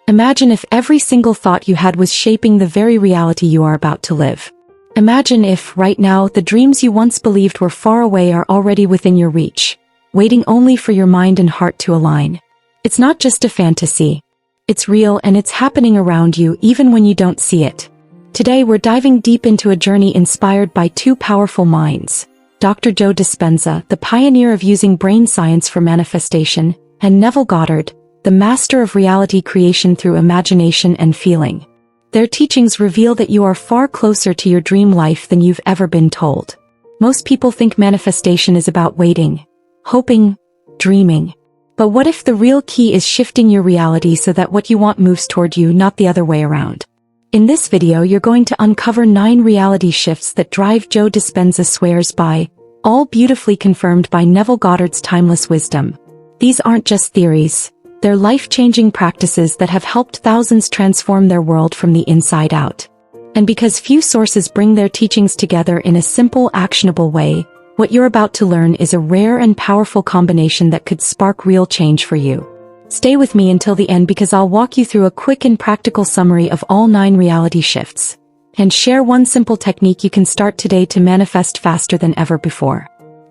Imagine if every single thought you had was shaping the very reality you are about to live. Imagine if, right now, the dreams you once believed were far away are already within your reach, waiting only for your mind and heart to align. It's not just a fantasy. It's real and it's happening around you even when you don't see it. Today we're diving deep into a journey inspired by two powerful minds, Dr. Joe Dispenza, the pioneer of using brain science for manifestation, and Neville Goddard, the master of reality creation through imagination and feeling. Their teachings reveal that you are far closer to your dream life than you've ever been told. Most people think manifestation is about waiting, hoping, dreaming. But what if the real key is shifting your reality so that what you want moves toward you, not the other way around? In this video, you're going to uncover 9 reality shifts that drive Joe Dispenza swears by, all beautifully confirmed by Neville Goddard's timeless wisdom. These aren't just theories. They're life-changing practices that have helped thousands transform their world from the inside out. And because few sources bring their teachings together in a simple, actionable way, what you're about to learn is a rare and powerful combination that could spark real change for you. Stay with me until the end because I'll walk you through a quick and practical summary of all 9 reality shifts, and share one simple technique you can start today to manifest faster than ever before.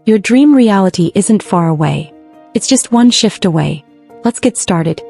Your dream reality isn't far away. It's just one shift away. Let's get started.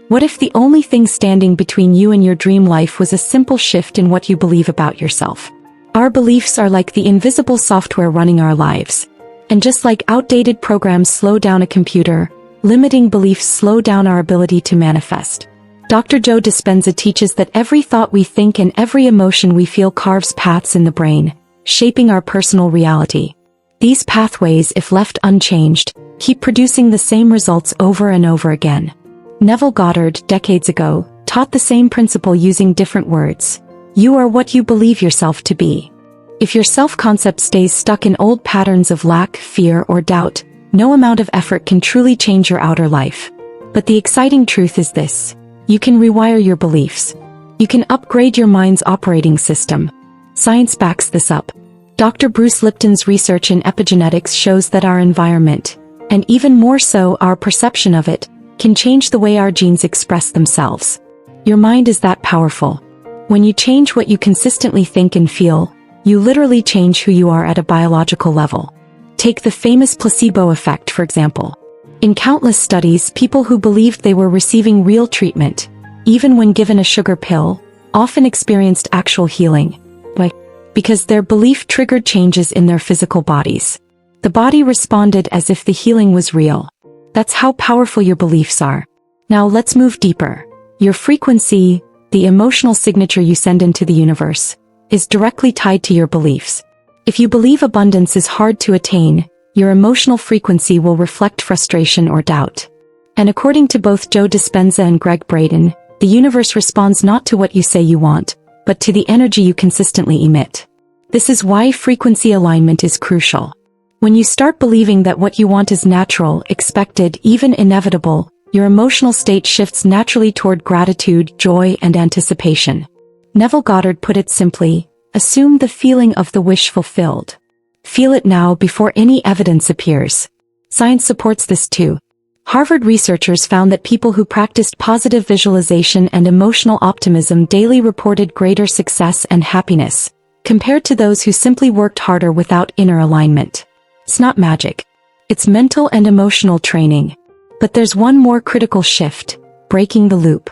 What if the only thing standing between you and your dream life was a simple shift in what you believe about yourself? Our beliefs are like the invisible software running our lives. And just like outdated programs slow down a computer, limiting beliefs slow down our ability to manifest. Dr. Joe Dispenza teaches that every thought we think and every emotion we feel carves paths in the brain, shaping our personal reality. These pathways, if left unchanged, keep producing the same results over and over again. Neville Goddard, decades ago, taught the same principle using different words. You are what you believe yourself to be. If your self-concept stays stuck in old patterns of lack, fear, or doubt, no amount of effort can truly change your outer life. But the exciting truth is this. You can rewire your beliefs. You can upgrade your mind's operating system. Science backs this up. Dr. Bruce Lipton's research in epigenetics shows that our environment, and even more so our perception of it, can change the way our genes express themselves. Your mind is that powerful. When you change what you consistently think and feel, you literally change who you are at a biological level. Take the famous placebo effect, for example. In countless studies, people who believed they were receiving real treatment, even when given a sugar pill, often experienced actual healing. Why? Because their belief triggered changes in their physical bodies. The body responded as if the healing was real. That's how powerful your beliefs are. Now let's move deeper. Your frequency, the emotional signature you send into the universe, is directly tied to your beliefs. If you believe abundance is hard to attain, your emotional frequency will reflect frustration or doubt. And according to both Joe Dispenza and Greg Braden, the universe responds not to what you say you want, but to the energy you consistently emit. This is why frequency alignment is crucial. When you start believing that what you want is natural, expected, even inevitable, your emotional state shifts naturally toward gratitude, joy, and anticipation. Neville Goddard put it simply, assume the feeling of the wish fulfilled. Feel it now before any evidence appears. Science supports this too. Harvard researchers found that people who practiced positive visualization and emotional optimism daily reported greater success and happiness, compared to those who simply worked harder without inner alignment. It's not magic. It's mental and emotional training. But there's one more critical shift, breaking the loop.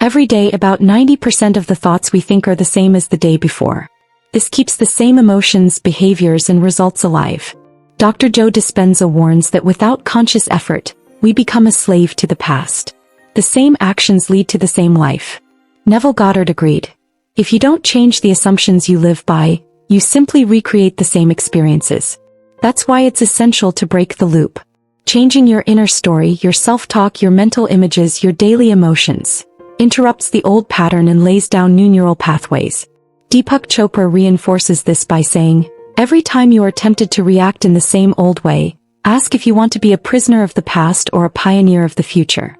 Every day about 90% of the thoughts we think are the same as the day before. This keeps the same emotions, behaviors, and results alive. Dr. Joe Dispenza warns that without conscious effort, we become a slave to the past. The same actions lead to the same life. Neville Goddard agreed. If you don't change the assumptions you live by, you simply recreate the same experiences. That's why it's essential to break the loop. Changing your inner story, your self-talk, your mental images, your daily emotions, interrupts the old pattern and lays down new neural pathways. Deepak Chopra reinforces this by saying, every time you are tempted to react in the same old way, ask if you want to be a prisoner of the past or a pioneer of the future.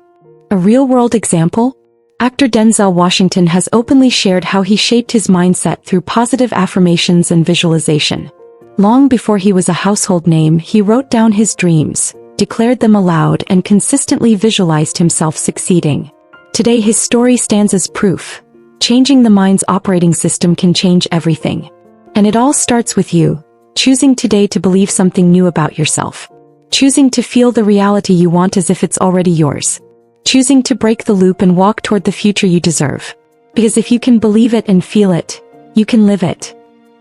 A real-world example? Actor Denzel Washington has openly shared how he shaped his mindset through positive affirmations and visualization. Long before he was a household name, he wrote down his dreams, declared them aloud, and consistently visualized himself succeeding. Today his story stands as proof. Changing the mind's operating system can change everything. And it all starts with you, choosing today to believe something new about yourself. Choosing to feel the reality you want as if it's already yours. Choosing to break the loop and walk toward the future you deserve. Because if you can believe it and feel it, you can live it.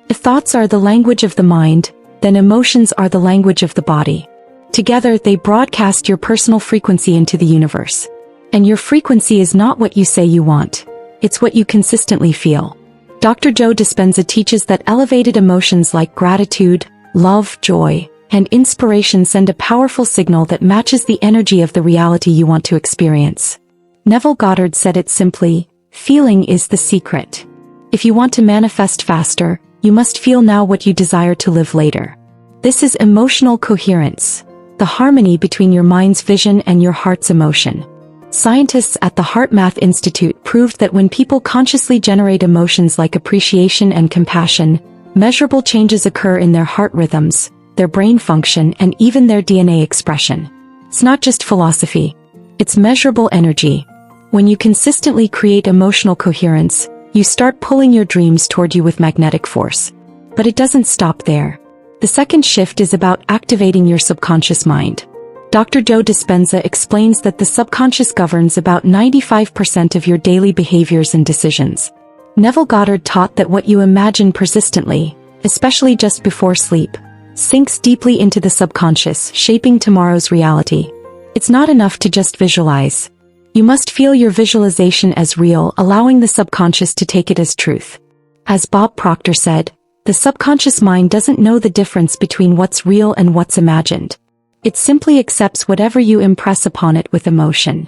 If thoughts are the language of the mind, then emotions are the language of the body. Together they broadcast your personal frequency into the universe. And your frequency is not what you say you want. It's what you consistently feel. Dr. Joe Dispenza teaches that elevated emotions like gratitude, love, joy, and inspiration send a powerful signal that matches the energy of the reality you want to experience. Neville Goddard said it simply, feeling is the secret. If you want to manifest faster, you must feel now what you desire to live later. This is emotional coherence, the harmony between your mind's vision and your heart's emotion. Scientists at the HeartMath Institute proved that when people consciously generate emotions like appreciation and compassion, measurable changes occur in their heart rhythms, their brain function, and even their DNA expression. It's not just philosophy. It's measurable energy. When you consistently create emotional coherence, you start pulling your dreams toward you with magnetic force. But it doesn't stop there. The second shift is about activating your subconscious mind. Dr. Joe Dispenza explains that the subconscious governs about 95% of your daily behaviors and decisions. Neville Goddard taught that what you imagine persistently, especially just before sleep, sinks deeply into the subconscious, shaping tomorrow's reality. It's not enough to just visualize. You must feel your visualization as real, allowing the subconscious to take it as truth. As Bob Proctor said, the subconscious mind doesn't know the difference between what's real and what's imagined. It simply accepts whatever you impress upon it with emotion.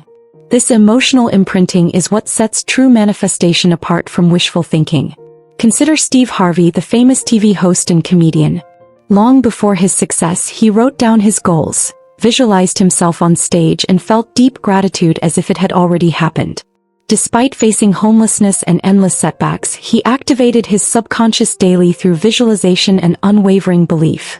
This emotional imprinting is what sets true manifestation apart from wishful thinking. Consider Steve Harvey, the famous TV host and comedian. Long before his success, he wrote down his goals, visualized himself on stage, and felt deep gratitude as if it had already happened. Despite facing homelessness and endless setbacks, he activated his subconscious daily through visualization and unwavering belief.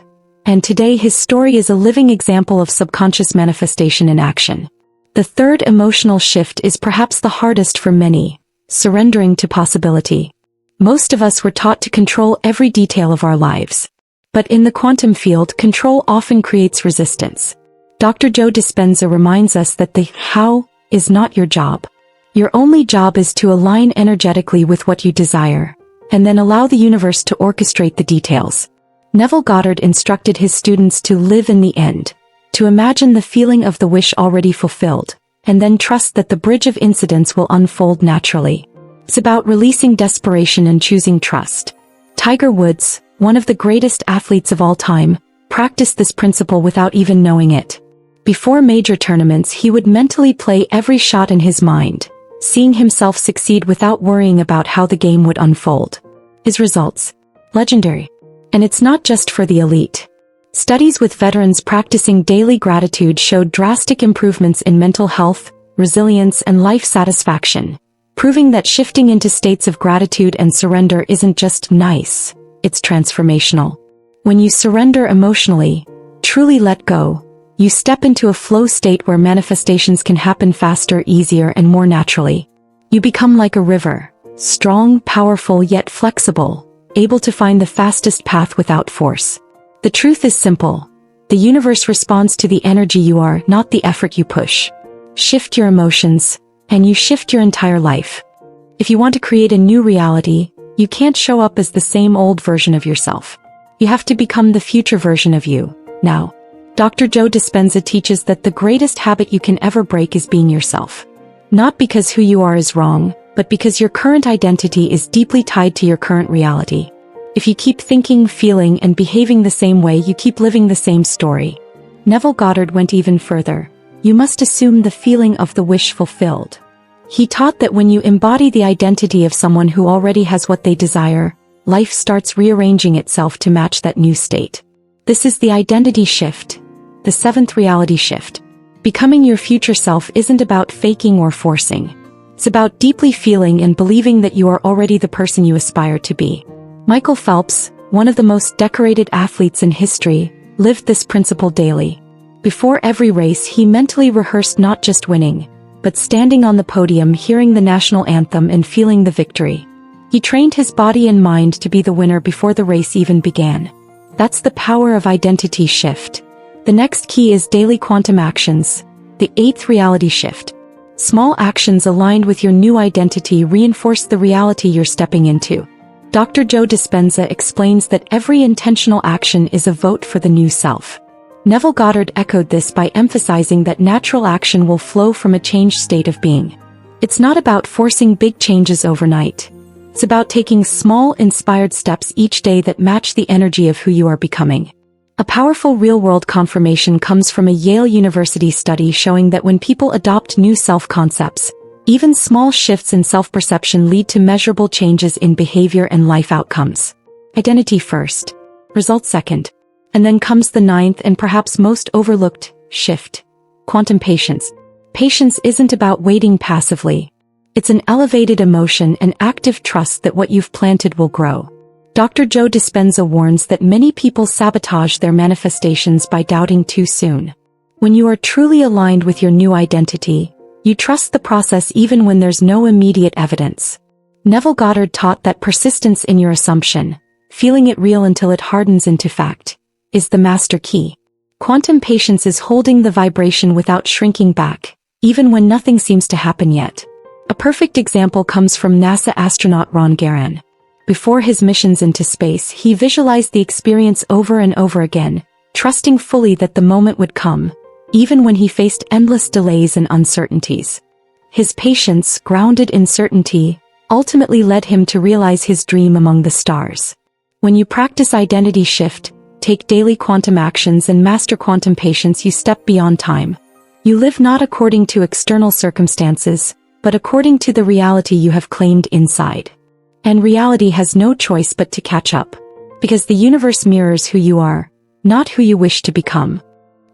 And today his story is a living example of subconscious manifestation in action. The third emotional shift is perhaps the hardest for many, surrendering to possibility. Most of us were taught to control every detail of our lives. But in the quantum field, control often creates resistance. Dr. Joe Dispenza reminds us that the how is not your job. Your only job is to align energetically with what you desire, and then allow the universe to orchestrate the details. Neville Goddard instructed his students to live in the end, to imagine the feeling of the wish already fulfilled, and then trust that the bridge of incidents will unfold naturally. It's about releasing desperation and choosing trust. Tiger Woods, one of the greatest athletes of all time, practiced this principle without even knowing it. Before major tournaments, he would mentally play every shot in his mind, seeing himself succeed without worrying about how the game would unfold. His results? Legendary. And it's not just for the elite. Studies with veterans practicing daily gratitude showed drastic improvements in mental health, resilience, and life satisfaction, proving that shifting into states of gratitude and surrender isn't just nice, it's transformational. When you surrender emotionally, truly let go, you step into a flow state where manifestations can happen faster, easier, and more naturally. You become like a river, strong, powerful, yet flexible, able to find the fastest path without force. The truth is simple. The universe responds to the energy you are, not the effort you push. Shift your emotions, and you shift your entire life. If you want to create a new reality, you can't show up as the same old version of yourself. You have to become the future version of you, now. Dr. Joe Dispenza teaches that the greatest habit you can ever break is being yourself. Not because who you are is wrong, but because your current identity is deeply tied to your current reality. If you keep thinking, feeling, and behaving the same way, you keep living the same story. Neville Goddard went even further. You must assume the feeling of the wish fulfilled. He taught that when you embody the identity of someone who already has what they desire, life starts rearranging itself to match that new state. This is the identity shift, the seventh reality shift. Becoming your future self isn't about faking or forcing. It's about deeply feeling and believing that you are already the person you aspire to be. Michael Phelps, one of the most decorated athletes in history, lived this principle daily. Before every race, he mentally rehearsed not just winning, but standing on the podium, hearing the national anthem and feeling the victory. He trained his body and mind to be the winner before the race even began. That's the power of identity shift. The next key is daily quantum actions, the 8th reality shift. Small actions aligned with your new identity reinforce the reality you're stepping into. Dr. Joe Dispenza explains that every intentional action is a vote for the new self. Neville Goddard echoed this by emphasizing that natural action will flow from a changed state of being. It's not about forcing big changes overnight. It's about taking small, inspired steps each day that match the energy of who you are becoming. A powerful real-world confirmation comes from a Yale University study showing that when people adopt new self-concepts, even small shifts in self-perception lead to measurable changes in behavior and life outcomes. Identity first, results second, and then comes the 9th and perhaps most overlooked shift: quantum patience. Patience isn't about waiting passively. It's an elevated emotion and active trust that what you've planted will grow. Dr. Joe Dispenza warns that many people sabotage their manifestations by doubting too soon. When you are truly aligned with your new identity, you trust the process even when there's no immediate evidence. Neville Goddard taught that persistence in your assumption, feeling it real until it hardens into fact, is the master key. Quantum patience is holding the vibration without shrinking back, even when nothing seems to happen yet. A perfect example comes from NASA astronaut Ron Garan. Before his missions into space, he visualized the experience over and over again, trusting fully that the moment would come, even when he faced endless delays and uncertainties. His patience, grounded in certainty, ultimately led him to realize his dream among the stars. When you practice identity shift, take daily quantum actions and master quantum patience, you step beyond time. You live not according to external circumstances, but according to the reality you have claimed inside. And reality has no choice but to catch up. Because the universe mirrors who you are, not who you wish to become.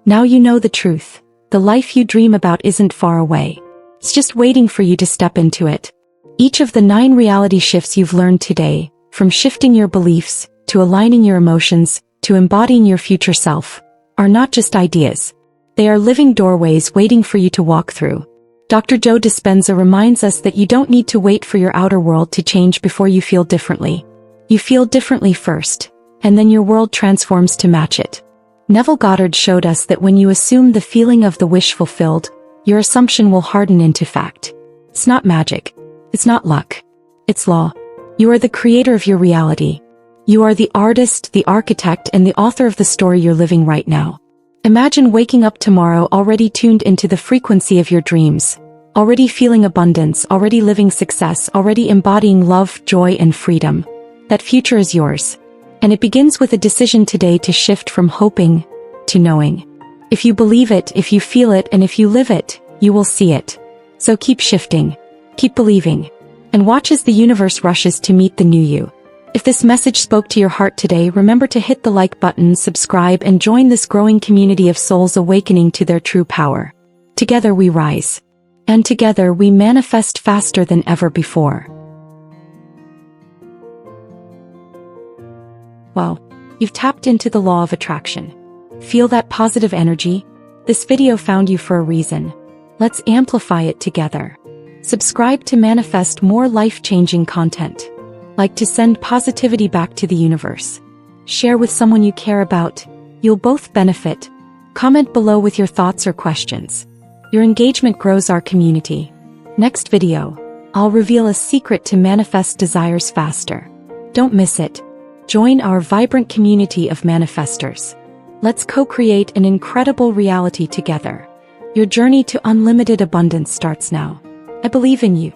Now you know the truth. The life you dream about isn't far away. It's just waiting for you to step into it. Each of the 9 reality shifts you've learned today, from shifting your beliefs, to aligning your emotions, to embodying your future self, are not just ideas. They are living doorways waiting for you to walk through. Dr. Joe Dispenza reminds us that you don't need to wait for your outer world to change before you feel differently. You feel differently first, and then your world transforms to match it. Neville Goddard showed us that when you assume the feeling of the wish fulfilled, your assumption will harden into fact. It's not magic. It's not luck. It's law. You are the creator of your reality. You are the artist, the architect, and the author of the story you're living right now. Imagine waking up tomorrow already tuned into the frequency of your dreams, already feeling abundance, already living success, already embodying love, joy, and freedom. That future is yours. And it begins with a decision today to shift from hoping to knowing. If you believe it, if you feel it, and if you live it, you will see it. So keep shifting, keep believing, and watch as the universe rushes to meet the new you. If this message spoke to your heart today, remember to hit the like button, subscribe, and join this growing community of souls awakening to their true power. Together we rise. And together we manifest faster than ever before. Wow, you've tapped into the law of attraction. Feel that positive energy? This video found you for a reason. Let's amplify it together. Subscribe to manifest more life-changing content. Like to send positivity back to the universe. Share with someone you care about. You'll both benefit. Comment below with your thoughts or questions. Your engagement grows our community. Next video, I'll reveal a secret to manifest desires faster. Don't miss it. Join our vibrant community of manifestors. Let's co-create an incredible reality together. Your journey to unlimited abundance starts now. I believe in you.